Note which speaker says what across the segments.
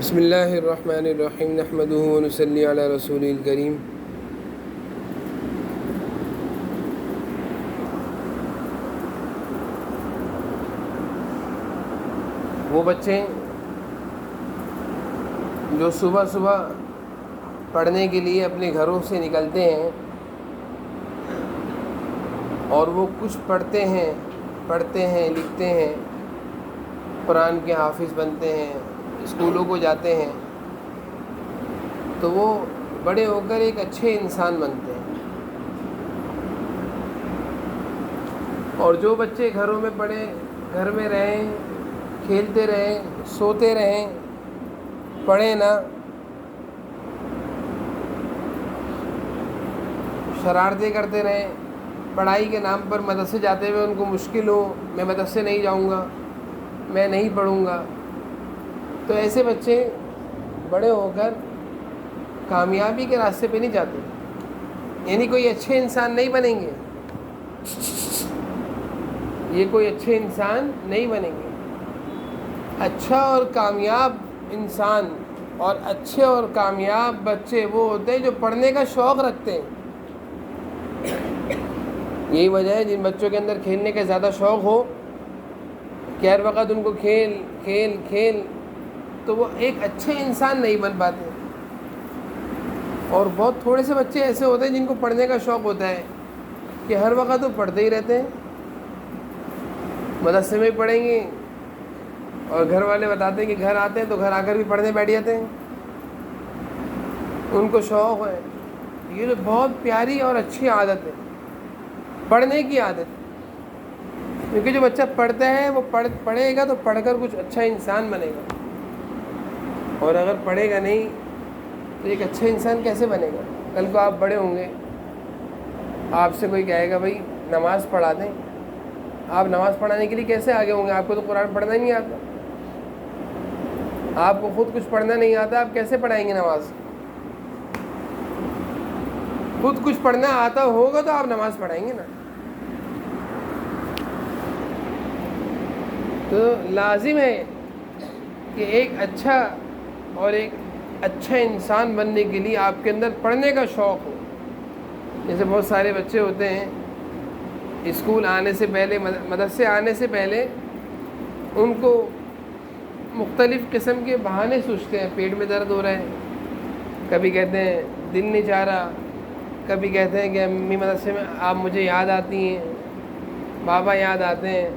Speaker 1: بسم اللہ الرحمن الرحیم نحمدہ ونصلی علی رسول الکریم۔ وہ بچے جو صبح صبح پڑھنے کے لیے اپنے گھروں سے نکلتے ہیں اور وہ کچھ پڑھتے ہیں لکھتے ہیں، قرآن کے حافظ بنتے ہیں، اسکولوں کو جاتے ہیں، تو وہ بڑے ہو کر ایک اچھے انسان بنتے ہیں۔ اور جو بچے گھروں میں پڑھیں، گھر میں رہیں، کھیلتے رہیں، سوتے رہیں، پڑھیں نہ، شرارتیں کرتے رہیں، پڑھائی کے نام پر مدرسے جاتے ہوئے ان کو مشکل ہو، میں مدرسے نہیں جاؤں گا، میں نہیں پڑھوں گا، تو ایسے بچے بڑے ہو کر کامیابی کے راستے پہ نہیں جاتے، یعنی کوئی اچھے انسان نہیں بنیں گے، یہ کوئی اچھے انسان نہیں بنیں گے۔ اچھا اور کامیاب انسان اور اچھے اور کامیاب بچے وہ ہوتے ہیں جو پڑھنے کا شوق رکھتے ہیں۔ یہی وجہ ہے جن بچوں کے اندر کھیلنے کا زیادہ شوق ہو کہ ہر وقت ان کو کھیل کھیل کھیل، تو وہ ایک اچھے انسان نہیں بن پاتے۔ اور بہت تھوڑے سے بچے ایسے ہوتے ہیں جن کو پڑھنے کا شوق ہوتا ہے کہ ہر وقت وہ پڑھتے ہی رہتے ہیں، مدرسے میں پڑھیں گے، اور گھر والے بتاتے ہیں کہ گھر آتے ہیں تو گھر آ کر بھی پڑھنے بیٹھ جاتے ہیں، ان کو شوق ہے۔ یہ بہت پیاری اور اچھی عادت ہے، پڑھنے کی عادت، کیونکہ جو بچہ پڑھتا ہے وہ پڑھے گا تو پڑھ کر کچھ اچھا انسان بنے گا، اور اگر پڑھے گا نہیں تو ایک اچھا انسان کیسے بنے گا؟ کل کو آپ بڑے ہوں گے، آپ سے کوئی کہے گا بھائی نماز پڑھا دیں، آپ نماز پڑھانے کے لیے کیسے آگے ہوں گے؟ آپ کو تو قرآن پڑھنا ہی نہیں آتا، آپ کو خود کچھ پڑھنا نہیں آتا، آپ کیسے پڑھائیں گے نماز؟ خود کچھ پڑھنا آتا ہوگا تو آپ نماز پڑھائیں گے نا۔ تو لازم ہے کہ ایک اچھا اور ایک اچھا انسان بننے کے لیے آپ کے اندر پڑھنے کا شوق ہو۔ جیسے بہت سارے بچے ہوتے ہیں اسکول آنے سے پہلے، مدرسے آنے سے پہلے ان کو مختلف قسم کے بہانے سوچتے ہیں، پیٹ میں درد ہو رہا ہے، کبھی کہتے ہیں دل نہیں چاہ رہا، کبھی کہتے ہیں کہ امی مدرسے میں آپ مجھے یاد آتی ہیں، بابا یاد آتے ہیں۔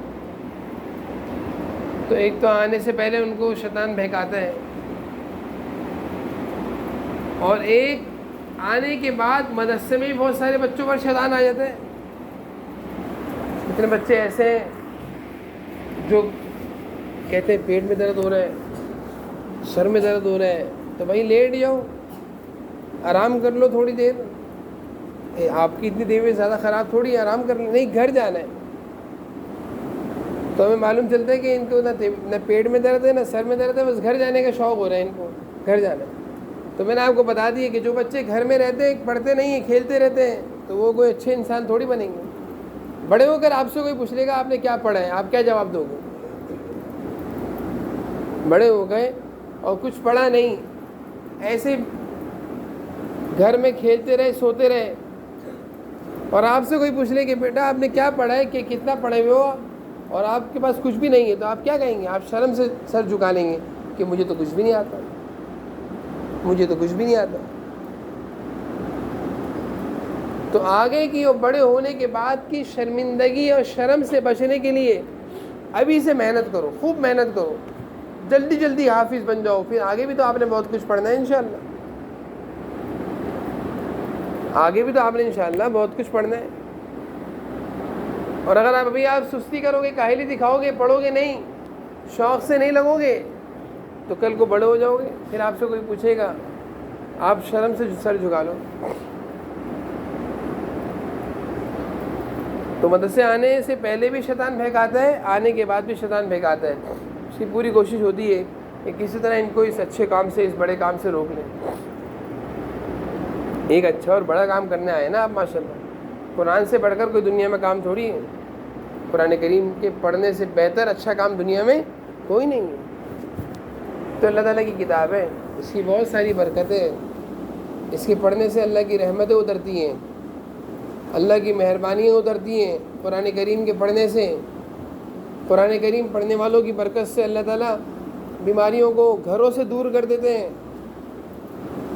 Speaker 1: تو ایک تو آنے سے پہلے ان کو شیطان بہکاتا ہے، اور ایک آنے کے بعد مدرسے میں بھی بہت سارے بچوں پر شیطان آ جاتا ہے۔ اتنے بچے ایسے ہیں جو کہتے ہیں پیٹ میں درد ہو رہا ہے، سر میں درد ہو رہا ہے، تو بھائی لیٹ جاؤ، آرام کر لو تھوڑی دیر، آپ کی اتنی دیر میں زیادہ خراب تھوڑی، آرام کر لو، نہیں گھر جانا ہے۔ تو ہمیں معلوم چلتا ہے کہ ان کو نہ پیٹ میں درد ہے نہ سر میں درد ہے، بس گھر جانے کا شوق ہو رہا ہے، ان کو گھر جانا ہے۔ تو میں نے آپ کو بتا دیا کہ جو بچے گھر میں رہتے ہیں، پڑھتے نہیں ہیں، کھیلتے رہتے ہیں، تو وہ کوئی اچھے انسان تھوڑی بنیں گے۔ بڑے ہو کر آپ سے کوئی پوچھ لے گا آپ نے کیا پڑھا ہے، آپ کیا جواب دو گے؟ بڑے ہو گئے اور کچھ پڑھا نہیں، ایسے گھر میں کھیلتے رہے، سوتے رہے، اور آپ سے کوئی پوچھ لے کہ بیٹا آپ نے کیا پڑھا ہے، کہ کتنا پڑھے ہوئے ہو، اور آپ کے پاس کچھ بھی نہیں ہے، تو آپ کیا کہیں گے؟ آپ شرم سے سر جھکا لیں گے کہ مجھے تو کچھ بھی نہیں آتا، مجھے تو کچھ بھی نہیں آتا۔ تو آگے کی اور بڑے ہونے کے بعد کی شرمندگی اور شرم سے بچنے کے لیے ابھی سے محنت کرو، خوب محنت کرو، جلدی جلدی حافظ بن جاؤ، پھر آگے بھی تو آپ نے بہت کچھ پڑھنا ہے انشاءاللہ، آگے بھی تو آپ نے انشاءاللہ بہت کچھ پڑھنا ہے۔ اور اگر ابھی آپ سستی کرو گے، کاہلی دکھاؤ گے، پڑھو گے نہیں، شوق سے نہیں لگو گے، تو کل کو بڑے ہو جاؤ گے، پھر آپ سے کوئی پوچھے گا، آپ شرم سے سر جھکا لو۔ تو مدرسے آنے سے پہلے بھی شیطان بہکاتا ہے، آنے کے بعد بھی شیطان بہکاتا ہے۔ اس کی پوری کوشش ہوتی ہے کہ کسی طرح ان کو اس اچھے کام سے، اس بڑے کام سے روک لیں۔ ایک اچھا اور بڑا کام کرنے آئے نا آپ ماشاءاللہ، قرآن سے بڑھ کر کوئی دنیا میں کام تھوڑی ہے، قرآن کریم کے پڑھنے سے بہتر اچھا کام دنیا میں کوئی نہیں ہے۔ تو اللہ تعالیٰ کی کتاب ہے، اس کی بہت ساری برکتیں، اس کے پڑھنے سے اللہ کی رحمتیں اترتی ہیں، اللہ کی مہربانیاں اترتی ہیں۔ قرآن کریم کے پڑھنے سے، قرآن کریم پڑھنے والوں کی برکت سے اللہ تعالیٰ بیماریوں کو گھروں سے دور کر دیتے ہیں۔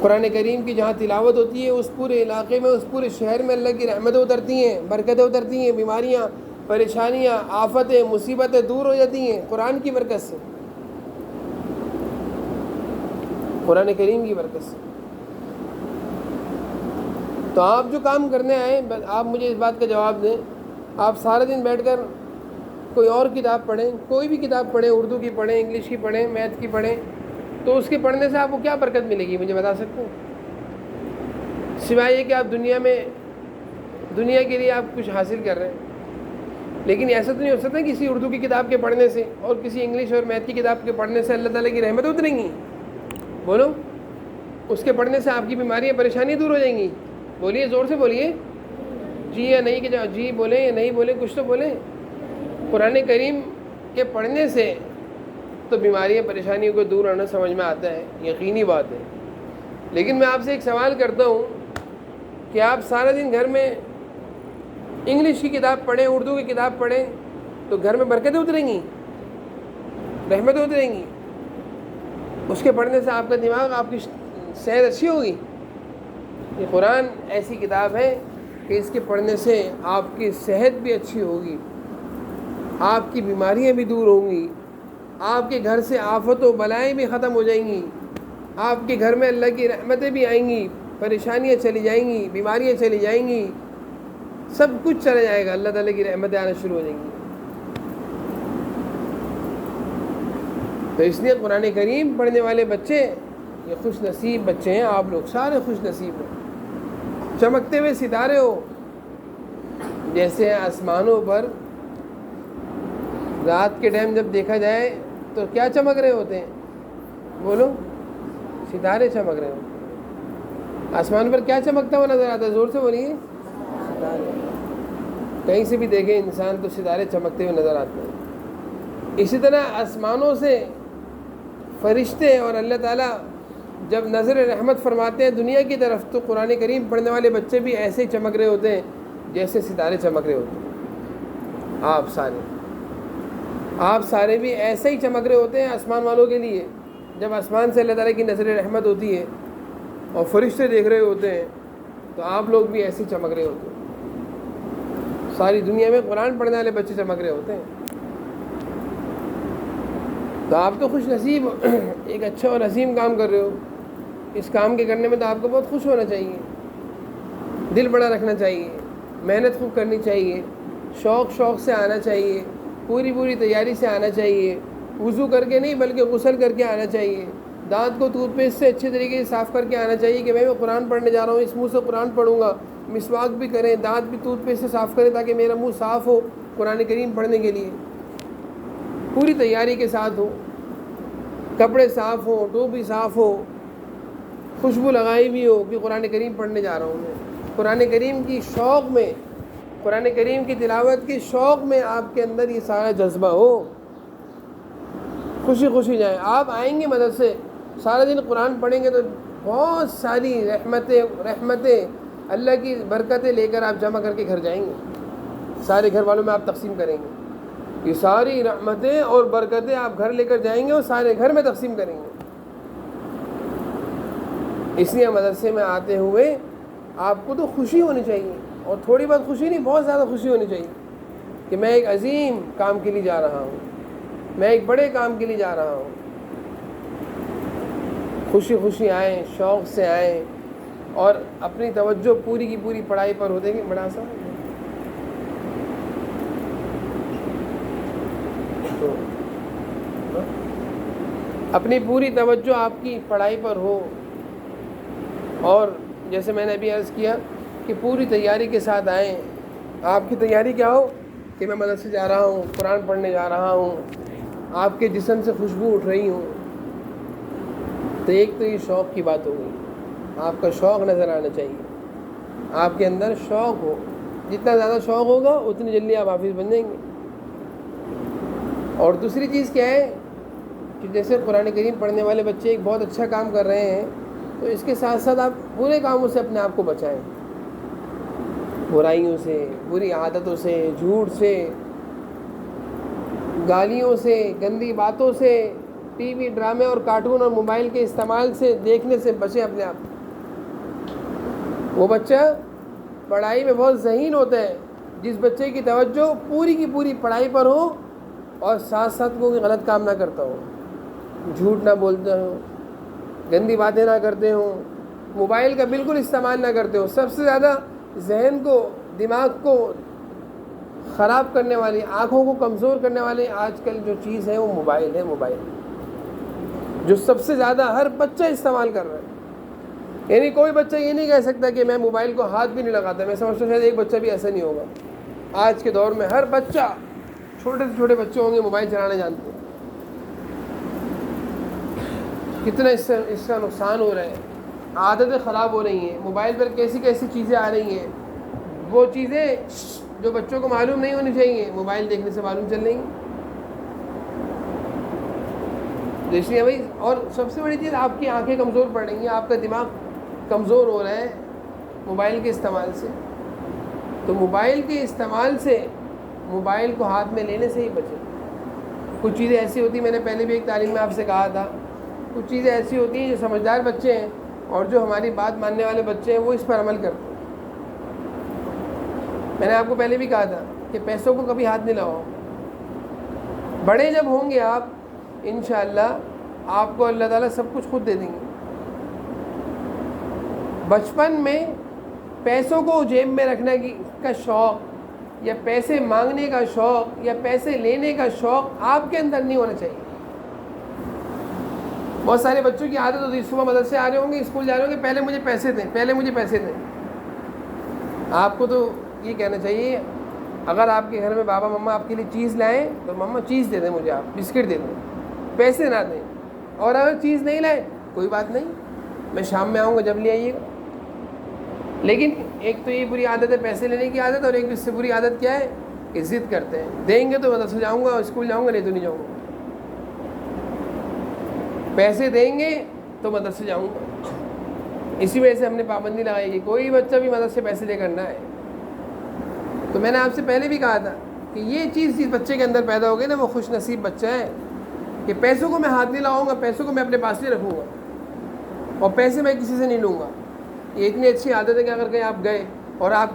Speaker 1: قرآن کریم کی جہاں تلاوت ہوتی ہے اس پورے علاقے میں، اس پورے شہر میں اللہ کی رحمتیں اترتی ہیں، برکتیں اترتی ہیں، بیماریاں، پریشانیاں، آفتیں، مصیبتیں دور ہو جاتی ہیں قرآن کی برکت سے، قرآن کریم کی برکت سے۔ تو آپ جو کام کرنے آئے، آپ مجھے اس بات کا جواب دیں، آپ سارا دن بیٹھ کر کوئی اور کتاب پڑھیں، کوئی بھی کتاب پڑھیں، اردو کی پڑھیں، انگلش کی پڑھیں، میتھ کی پڑھیں، تو اس کے پڑھنے سے آپ کو کیا برکت ملے گی؟ مجھے بتا سکتے ہیں؟ سوائے یہ کہ آپ دنیا کے لیے آپ کچھ حاصل کر رہے ہیں، لیکن ایسا تو نہیں ہو سکتا کسی اردو کی کتاب کے پڑھنے سے اور کسی انگلش اور میتھ کی کتاب کے پڑھنے سے اللہ تعالیٰ کی رحمت اتریں گی؟ بولو، اس کے پڑھنے سے آپ کی بیماریاں، پریشانیاں دور ہو جائیں گی؟ بولیے، زور سے بولیے، جی یا نہیں کہ جی بولیں یا نہیں بولیں، کچھ تو بولیں۔ قرآن کریم کے پڑھنے سے تو بیماریاں، پریشانیوں کو دور ہونا سمجھ میں آتا ہے، یقینی بات ہے۔ لیکن میں آپ سے ایک سوال کرتا ہوں کہ آپ سارا دن گھر میں انگلش کی کتاب پڑھیں، اردو کی کتاب پڑھیں، تو گھر میں برکتیں اتریں گی، رحمتیں اتریں گی؟ اس کے پڑھنے سے آپ کا دماغ، آپ کی صحت اچھی ہوگی؟ یہ قرآن ایسی کتاب ہے کہ اس کے پڑھنے سے آپ کی صحت بھی اچھی ہوگی، آپ کی بیماریاں بھی دور ہوں گی، آپ کے گھر سے آفت و بلائیں بھی ختم ہو جائیں گی، آپ کے گھر میں اللہ کی رحمتیں بھی آئیں گی، پریشانیاں چلی جائیں گی، بیماریاں چلی جائیں گی، سب کچھ چلا جائے گا، اللہ تعالیٰ کی رحمتیں آنا شروع ہو جائیں گی۔ تو اس لیے قرآن کریم پڑھنے والے بچے یہ خوش نصیب بچے ہیں، آپ لوگ سارے خوش نصیب ہیں۔ چمکتے ہوئے ستارے ہو، جیسے آسمانوں پر رات کے ٹائم جب دیکھا جائے تو کیا چمک رہے ہوتے ہیں؟ بولو، ستارے چمک رہے ہوتے ہیں۔ آسمان پر کیا چمکتا ہوا نظر آتا ہے؟ زور سے بولیے، ستارے۔ کہیں سے بھی دیکھیں انسان تو ستارے چمکتے ہوئے نظر آتے ہیں۔ اسی طرح آسمانوں سے فرشتے اور اللہ تعالیٰ جب نظر رحمت فرماتے ہیں دنیا کی طرف، تو قرآن کریم پڑھنے والے بچے بھی ایسے ہی چمک رہے ہوتے ہیں جیسے ستارے چمک رہے ہوتے ہیں۔ آپ سارے بھی ایسے ہی چمک رہے ہوتے ہیں آسمان والوں کے لیے۔ جب آسمان سے اللہ تعالیٰ کی نظر رحمت ہوتی ہے اور فرشتے دیکھ رہے ہوتے ہیں تو آپ لوگ بھی ایسے ہی چمک رہے ہوتے ہیں۔ ساری دنیا میں قرآن پڑھنے والے بچے چمک رہے ہوتے ہیں۔ تو آپ تو خوش نصیب ایک اچھا اور عظیم کام کر رہے ہو۔ اس کام کے کرنے میں تو آپ کو بہت خوش ہونا چاہیے، دل بڑا رکھنا چاہیے، محنت خوب کرنی چاہیے، شوق سے آنا چاہیے، پوری تیاری سے آنا چاہیے، وضو کر کے نہیں بلکہ غسل کر کے آنا چاہیے، دانت کو ٹوتھ پیسٹ سے اچھے طریقے سے صاف کر کے آنا چاہیے کہ میں قرآن پڑھنے جا رہا ہوں، اس منہ سے قرآن پڑھوں گا۔ مسواک بھی کریں، دانت بھی ٹوتھ پیسٹ سے صاف کریں تاکہ میرا منہ صاف ہو قرآن کریم پڑھنے کے لیے، پوری تیاری کے ساتھ ہو، کپڑے صاف ہو، ٹوپی صاف ہو، خوشبو لگائی بھی ہو کہ قرآن کریم پڑھنے جا رہا ہوں میں۔ قرآن کریم کی شوق میں، قرآن کریم کی تلاوت کے شوق میں آپ کے اندر یہ سارا جذبہ ہو، خوشی جائیں۔ آپ آئیں گے مدرسے، سارا دن قرآن پڑھیں گے تو بہت ساری رحمتیں اللہ کی برکتیں لے کر آپ جمع کر کے گھر جائیں گے، سارے گھر والوں میں آپ تقسیم کریں گے۔ یہ ساری رحمتیں اور برکتیں آپ گھر لے کر جائیں گے اور سارے گھر میں تقسیم کریں گے۔ اس لیے مدرسے میں آتے ہوئے آپ کو تو خوشی ہونی چاہیے، اور تھوڑی بہت خوشی نہیں، بہت زیادہ خوشی ہونی چاہیے کہ میں ایک عظیم کام کے لیے جا رہا ہوں، میں ایک بڑے کام کے لیے جا رہا ہوں۔ خوشی آئیں، شوق سے آئیں، اور اپنی توجہ پوری کی پوری پڑھائی پر ہو دیں گے۔ بڑا سا اپنی پوری توجہ آپ کی پڑھائی پر ہو، اور جیسے میں نے ابھی عرض کیا کہ پوری تیاری کے ساتھ آئیں۔ آپ کی تیاری کیا ہو کہ میں مدرسے جا رہا ہوں، قرآن پڑھنے جا رہا ہوں، آپ کے جسم سے خوشبو اٹھ رہی ہوں، تو ایک تو یہ شوق کی بات ہوگی، آپ کا شوق نظر آنا چاہیے، آپ کے اندر شوق ہو، جتنا زیادہ شوق ہوگا اتنی جلدی آپ حافظ بن جائیں گے۔ اور دوسری چیز کیا ہے کہ جیسے قرآن کریم پڑھنے والے بچے ایک بہت اچھا کام کر رہے ہیں، تو اس کے ساتھ ساتھ آپ برے کاموں سے اپنے آپ کو بچائیں، برائیوں سے، بری عادتوں سے، جھوٹ سے، گالیوں سے، گندی باتوں سے، ٹی وی ڈرامے اور کارٹون اور موبائل کے استعمال سے، دیکھنے سے بچیں اپنے آپ۔ وہ بچہ پڑھائی میں بہت ذہین ہوتا ہے جس بچے کی توجہ پوری کی پوری پڑھائی پر ہو اور ساتھ ساتھ کوئی غلط کام نہ کرتا ہو، جھوٹ نہ بولتا ہو، گندی باتیں نہ کرتے ہوں، موبائل کا بالکل استعمال نہ کرتے ہو۔ سب سے زیادہ ذہن کو، دماغ کو خراب کرنے والی، آنکھوں کو کمزور کرنے والی آج کل جو چیز ہے وہ موبائل ہے، موبائل جو سب سے زیادہ ہر بچہ استعمال کر رہا ہے۔ یعنی کوئی بچہ یہ نہیں کہہ سکتا کہ میں موبائل کو ہاتھ بھی نہیں لگاتا۔ میں سمجھتا ہوں شاید ایک بچہ بھی ایسا نہیں ہوگا۔ آج کے دور میں ہر بچہ، چھوٹے سے چھوٹے بچے ہوں گے موبائل چلانا جانتے ہیں۔ کتنا اس کا نقصان ہو رہا ہے، عادتیں خراب ہو رہی ہیں، موبائل پر کیسی کیسی چیزیں آ رہی ہیں، وہ چیزیں جو بچوں کو معلوم نہیں ہونی چاہیے موبائل دیکھنے سے معلوم چل رہی ہیں۔ اس لیے بھائی، اور سب سے بڑی چیز آپ کی آنکھیں کمزور پڑ رہی ہیں، آپ کا دماغ کمزور ہو رہا ہے موبائل کے استعمال سے۔ تو موبائل کے استعمال سے، موبائل کو ہاتھ میں لینے سے ہی بچیں۔ کچھ چیزیں ایسی ہوتی ہیں، میں نے پہلے بھی ایک تعلیم میں آپ سے کہا تھا، کچھ چیزیں ایسی ہوتی ہیں جو سمجھدار بچے ہیں اور جو ہماری بات ماننے والے بچے ہیں وہ اس پر عمل کرتے ہیں۔ میں نے آپ کو پہلے بھی کہا تھا کہ پیسوں کو کبھی ہاتھ نہیں لگاؤ۔ بڑے جب ہوں گے آپ، انشاءاللہ آپ کو اللہ تعالیٰ سب کچھ خود دے دیں گے۔ بچپن میں پیسوں کو جیب میں رکھنے کا شوق، یا پیسے مانگنے کا شوق، یا پیسے لینے کا شوق آپ کے اندر نہیں ہونا چاہیے۔ بہت سارے بچوں کی عادت ہوتی ہے، صبح مدرسے آ رہے ہوں گے، اسکول جا رہے ہوں گے، پہلے مجھے پیسے دیں، پہلے مجھے پیسے دیں۔ آپ کو تو یہ کہنا چاہیے، اگر آپ کے گھر میں بابا مما آپ کے لیے چیز لائیں تو مما چیز دے دیں مجھے، آپ بسکٹ دے دیں، پیسے نہ دیں۔ اور اگر چیز نہیں لائے کوئی بات نہیں، میں شام میں آؤں گا جب لے آئیے گا۔ لیکن ایک تو یہ بری عادت ہے پیسے لینے کی عادت، اور ایک اس سے بری عادت کیا ہے کہ ضد کرتے ہیں، دیں گے تو مدرسے جاؤں گا، اسکول جاؤں گا، نہیں تو نہیں جاؤں گا۔ پیسے دیں گے تو مدرسے جاؤں گا۔ اسی وجہ سے ہم نے پابندی لگائی کہ کوئی بچہ بھی مدرسے پیسے لے کر نہ آئے۔ تو میں نے آپ سے پہلے بھی کہا تھا کہ یہ چیز جس بچے کے اندر پیدا ہو گئی نا، وہ خوش نصیب بچہ ہے کہ پیسوں کو میں ہاتھ نہیں لگاؤں گا، پیسوں کو میں اپنے پاس نہیں رکھوں گا، اور پیسے میں کسی سے نہیں لوں گا۔ یہ اتنی اچھی عادت ہے کہ اگر کہیں آپ گئے اور آپ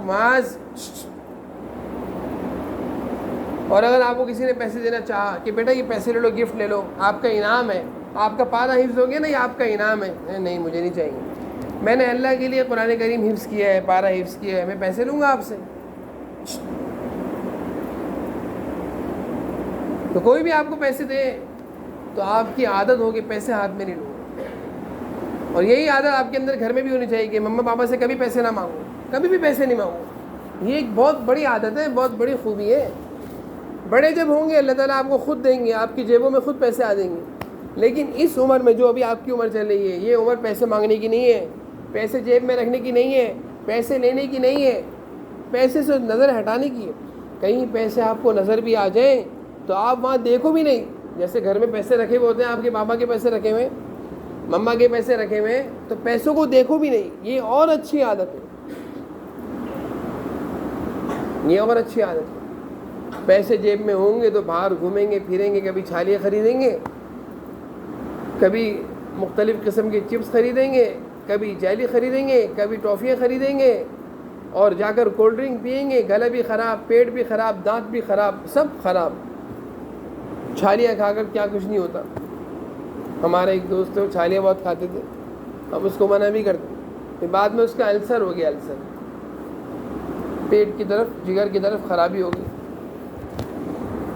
Speaker 1: اور اگر آپ کو کسی نے پیسے دینا چاہا کہ بیٹا یہ پیسے لے لو، گفٹ لے لو، آپ کا انعام ہے، آپ کا پارہ حفظ ہو گیا نا، یہ آپ کا انعام ہے، نہیں مجھے نہیں چاہیے، میں نے اللہ کے لیے قرآن کریم حفظ کیا ہے، پارہ حفظ کیا ہے، میں پیسے لوں گا آپ سے؟ تو کوئی بھی آپ کو پیسے دے تو آپ کی عادت ہوگی پیسے ہاتھ میں نہیں لوں گا۔ اور یہی عادت آپ کے اندر گھر میں بھی ہونی چاہیے کہ مما پاپا سے کبھی پیسے نہ مانگو، کبھی بھی پیسے نہیں مانگو۔ یہ ایک بہت بڑی عادت ہے، بہت بڑی خوبی ہے۔ بڑے جب ہوں گے اللہ تعالیٰ آپ کو خود دیں گے، آپ کی جیبوں میں خود پیسے آ جائیں گے۔ لیکن اس عمر میں جو ابھی آپ کی عمر چل رہی ہے، یہ عمر پیسے مانگنے کی نہیں ہے، پیسے جیب میں رکھنے کی نہیں ہے، پیسے لینے کی نہیں ہے، پیسے سے نظر ہٹانے کی ہے۔ کہیں پیسے آپ کو نظر بھی آ جائیں تو آپ وہاں دیکھو بھی نہیں۔ جیسے گھر میں پیسے رکھے ہوئے ہوتے ہیں، آپ کے پاپا کے پیسے رکھے ہوئے، مما کے پیسے رکھے ہوئے، تو پیسوں کو دیکھو بھی نہیں۔ یہ اور اچھی عادت ہے، یہ اور اچھی عادت ہے۔ پیسے جیب میں ہوں گے تو باہر گھومیں گے پھریں گے، کبھی چھالیاں خریدیں گے، کبھی مختلف قسم کے چپس خریدیں گے، کبھی جیلی خریدیں گے، کبھی ٹافیاں خریدیں گے، اور جا کر کولڈ ڈرنک پئیں گے، گلا بھی خراب، پیٹ بھی خراب، دانت بھی خراب، سب خراب۔ چھالیاں کھا کر کیا کچھ نہیں ہوتا۔ ہمارے ایک دوست تھے، وہ چھالیاں بہت کھاتے تھے، ہم اس کو منع بھی کرتے، پھر بعد میں اس کا السر ہو گیا، السر، پیٹ کی طرف، جگر کی طرف خرابی ہو گئی،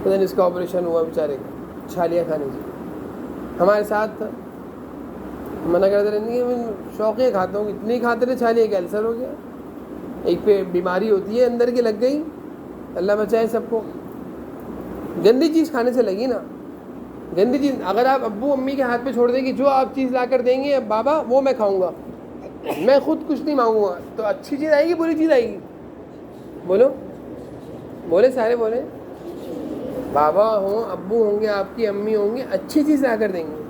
Speaker 1: پتہ نہیں اس کا آپریشن ہوا بیچارے کا چھالیاں کھانے سے۔ ہمارے ساتھ تھا، منع کرتے رہتے کہ میں شوقیں کھاتا ہوں، اتنی کھاتے رہے چھالیاں کہ السر ہو گیا۔ ایک پہ بیماری ہوتی ہے اندر کی لگ گئی، اللہ بچائے سب کو۔ گندی چیز کھانے سے لگی نا، گندی چیز اگر آپ ابو امی کے ہاتھ پہ چھوڑ دیں کہ جو آپ چیز لا کر دیں گے بابا وہ میں کھاؤں گا، میں خود کچھ نہیں مانگوں گا، تو اچھی چیز آئے گی بری چیز آئے گی؟ بولو، بولے سارے بولے، بابا ہوں، ابو ہوں گے، آپ کی امی ہوں گے، اچھی چیز لا کر دیں گے.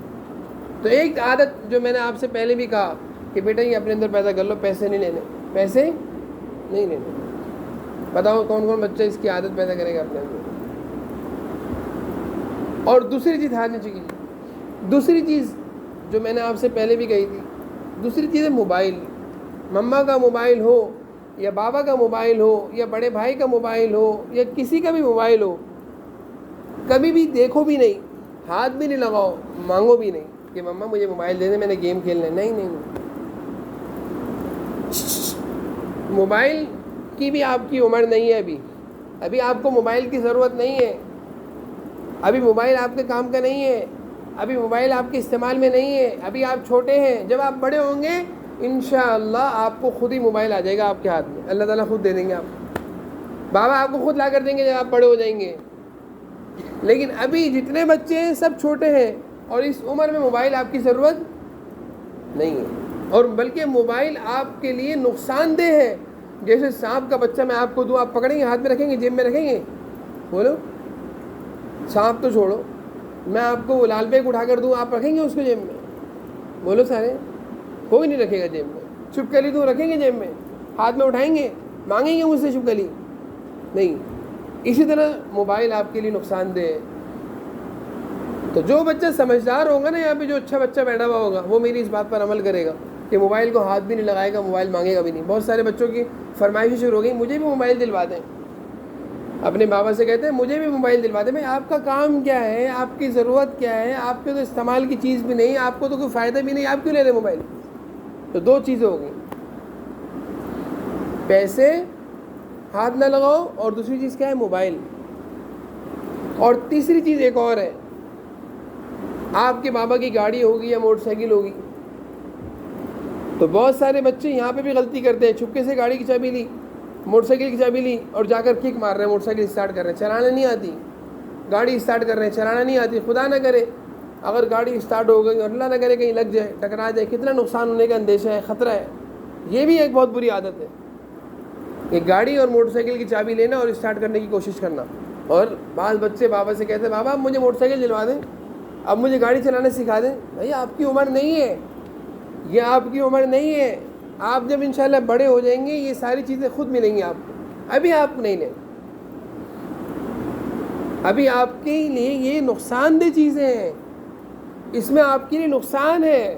Speaker 1: تو ایک عادت جو میں نے آپ سے پہلے بھی کہا کہ بیٹا یہ اپنے اندر پیدا کر لو، پیسے نہیں لینے، پیسے نہیں لینے. بتاؤ کون کون بچہ اس کی عادت پیدا کرے گا اپنے اندر. اور دوسری چیز ہاتھ نیچے کیجیے. دوسری چیز جو میں نے آپ سے پہلے بھی کہی تھی، دوسری چیز ہے موبائل. مما کا موبائل ہو یا بابا کا موبائل ہو یا بڑے بھائی کا موبائل ہو یا کسی کا بھی موبائل ہو، کبھی بھی دیکھو بھی نہیں، ہاتھ بھی نہیں لگاؤ، مانگو بھی نہیں کہ مما مجھے موبائل دے دیں، میں نے گیم کھیلنا ہے. نہیں نہیں نہیں. موبائل کی بھی آپ کی عمر نہیں ہے. ابھی آپ کو موبائل کی ضرورت نہیں ہے. ابھی موبائل آپ کے کام کا نہیں ہے. ابھی موبائل آپ کے استعمال میں نہیں ہے. ابھی آپ چھوٹے ہیں. جب آپ بڑے ہوں گے انشاءاللہ آپ کو خود ہی موبائل آ جائے گا آپ کے ہاتھ میں. اللہ تعالیٰ خود دے دیں گے آپ کو. بابا آپ کو خود لا کر دیں گے جب آپ بڑے ہو جائیں گے. لیکن ابھی جتنے بچے ہیں سب چھوٹے ہیں اور اس عمر میں موبائل آپ کی ضرورت نہیں ہے. اور بلکہ موبائل آپ کے لیے نقصان دہ ہے. جیسے سانپ کا بچہ میں آپ کو دوں، آپ پکڑیں گے، ہاتھ میں رکھیں گے، جیب میں رکھیں گے؟ بولو. سانپ تو چھوڑو، میں آپ کو وہ لال بیگ اٹھا کر دوں، آپ رکھیں گے اس کو جیب میں؟ بولو سارے. کوئی نہیں رکھے گا جیب میں. چھپکلی دوں، رکھیں گے جیب میں؟ ہاتھ میں اٹھائیں گے؟ مانگیں گے مجھ سے چھپکلی؟ نہیں. اسی طرح موبائل آپ کے لیے نقصان دہ ہے. تو جو بچہ سمجھدار ہوگا نا، یہاں پہ جو اچھا بچہ بیٹھا ہوا ہوگا، وہ میری اس بات پر عمل کرے گا کہ موبائل کو ہاتھ بھی نہیں لگائے گا، موبائل مانگے گا بھی نہیں. بہت سارے بچوں کی فرمائشیں شروع ہو گئی، مجھے بھی موبائل دلوا دیں. اپنے بابا سے کہتے ہیں مجھے بھی موبائل دلوا دیں. بھائی آپ کا کام کیا ہے؟ آپ کی ضرورت کیا ہے؟ آپ کے تو استعمال کی چیز بھی نہیں، آپ کو تو کوئی فائدہ بھی نہیں، آپ کیوں لے رہے موبائل؟ تو دو چیزیں ہو گئی، پیسے ہاتھ نہ لگاؤ، اور دوسری چیز کیا ہے؟ موبائل. اور تیسری چیز ایک اور ہے. آپ کے بابا کی گاڑی ہوگی یا موٹر سائیکل ہوگی، تو بہت سارے بچے یہاں پہ بھی غلطی کرتے ہیں. چھپکے سے گاڑی کی چابی لی، موٹر سائیکل کی چابی لی اور جا کر کک مار رہے ہیں، موٹر سائیکل اسٹارٹ کر رہے ہیں، چلانا نہیں آتی. گاڑی اسٹارٹ کر رہے ہیں، چلانا نہیں آتی. خدا نہ کرے اگر گاڑی اسٹارٹ ہو گئی اور اللہ نہ کرے کہیں لگ جائے، ٹکرا جائے، کتنا نقصان ہونے کا اندیشہ ہے، خطرہ ہے. یہ بھی ایک بہت بری عادت ہے کہ گاڑی اور موٹر سائیکل کی چابی لینا اور اسٹارٹ کرنے کی کوشش کرنا. اور بعض بچے بابا سے کہتے ہیں بابا اب مجھے موٹر سائیکل دلوا دیں، اب مجھے گاڑی چلانا سکھا دیں. بھائی آپ کی عمر نہیں ہے، یہ آپ کی عمر نہیں ہے. آپ جب انشاءاللہ بڑے ہو جائیں گے یہ ساری چیزیں خود ملیں گی آپ کو. ابھی آپ نہیں لیں. ابھی آپ کے لیے یہ نقصان دہ چیزیں ہیں، اس میں آپ کے لیے نقصان ہے،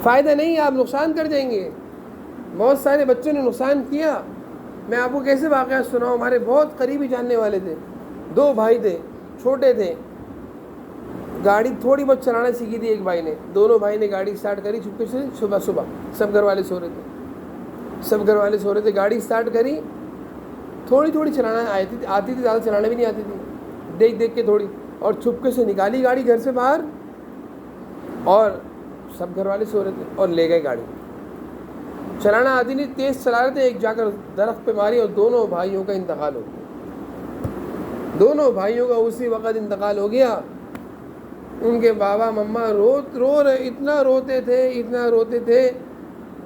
Speaker 1: فائدہ نہیں ہے، آپ نقصان کر جائیں گے. بہت سارے بچوں نے نقصان کیا. میں آپ کو کیسے واقعات سناؤں. ہمارے بہت قریبی جاننے والے تھے، 2 بھائی تھے، چھوٹے تھے. گاڑی تھوڑی بہت چلانا سیکھی تھی ایک بھائی نے. دونوں بھائی نے گاڑی اسٹارٹ کری چھپکے سے. صبح سب گھر والے سو رہے تھے، گاڑی اسٹارٹ کری، تھوڑی چلانا آتی تھی، زیادہ چلانا بھی نہیں آتی تھی، دیکھ کے تھوڑی، اور چھپکے سے نکالی گاڑی گھر سے باہر، اور سب گھر والے سو رہے تھے اور لے گئے گاڑی. چلانا آتی نہیں، تیز چلا رہے تھے، ایک جا کر درخت پہ ماری اور دونوں بھائیوں کا انتقال ہو گیا. دونوں بھائیوں کا اسی وقت انتقال ہو گیا. ان کے بابا مما رو رہے، اتنا روتے تھے،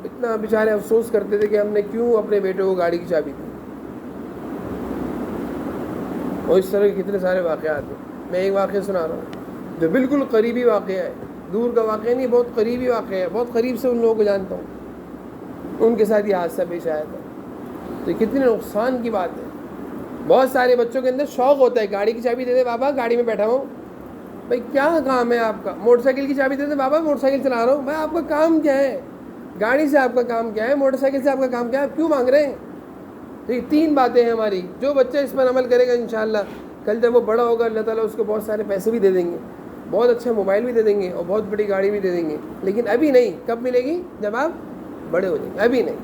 Speaker 1: اتنا بیچارے افسوس کرتے تھے کہ ہم نے کیوں اپنے بیٹے کو گاڑی کی چابی دی. اور اس طرح کے کتنے سارے واقعات ہیں. میں ایک واقعہ سنا رہا ہوں جو بالکل قریبی واقعہ ہے، دور کا واقعہ نہیں، بہت قریبی واقعہ ہے. بہت قریب سے ان لوگوں کو جانتا ہوں، ان کے ساتھ یہ حادثہ پیش آیا تھا. تو یہ کتنے نقصان کی بات ہے. بہت سارے بچوں کے اندر شوق ہوتا ہے، گاڑی کی چابی دے دے بابا، گاڑی میں بیٹھا ہوں. بھائی کیا کام ہے آپ کا؟ موٹر سائیکل کی چابی دے دے بابا، موٹر سائیکل چلا رہا ہوں. بھائی آپ کا کام کیا ہے؟ گاڑی سے آپ کا کام کیا ہے؟ موٹر سائیکل سے آپ کا کام کیا ہے؟ آپ کیوں مانگ رہے ہیں؟ تو یہ 3 باتیں ہیں ہماری. جو بچہ اس پر عمل کرے گا انشاءاللہ کل جب وہ بڑا ہوگا اللہ تعالیٰ اس کو بہت سارے پیسے بھی دے دیں گے، بہت اچھا موبائل بھی دے دیں گے اور بہت بڑی گاڑی بھی دے دیں گے. لیکن ابھی نہیں. کب ملے گی؟ جب آپ بڑے ہو جائیں گے. ابھی نہیں.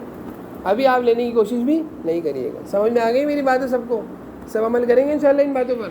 Speaker 1: ابھی آپ لینے کی کوشش بھی نہیں کریے گا. سمجھ میں آ گئی میری باتیں؟ سب کو سب عمل کریں گے انشاءاللہ ان باتوں پر.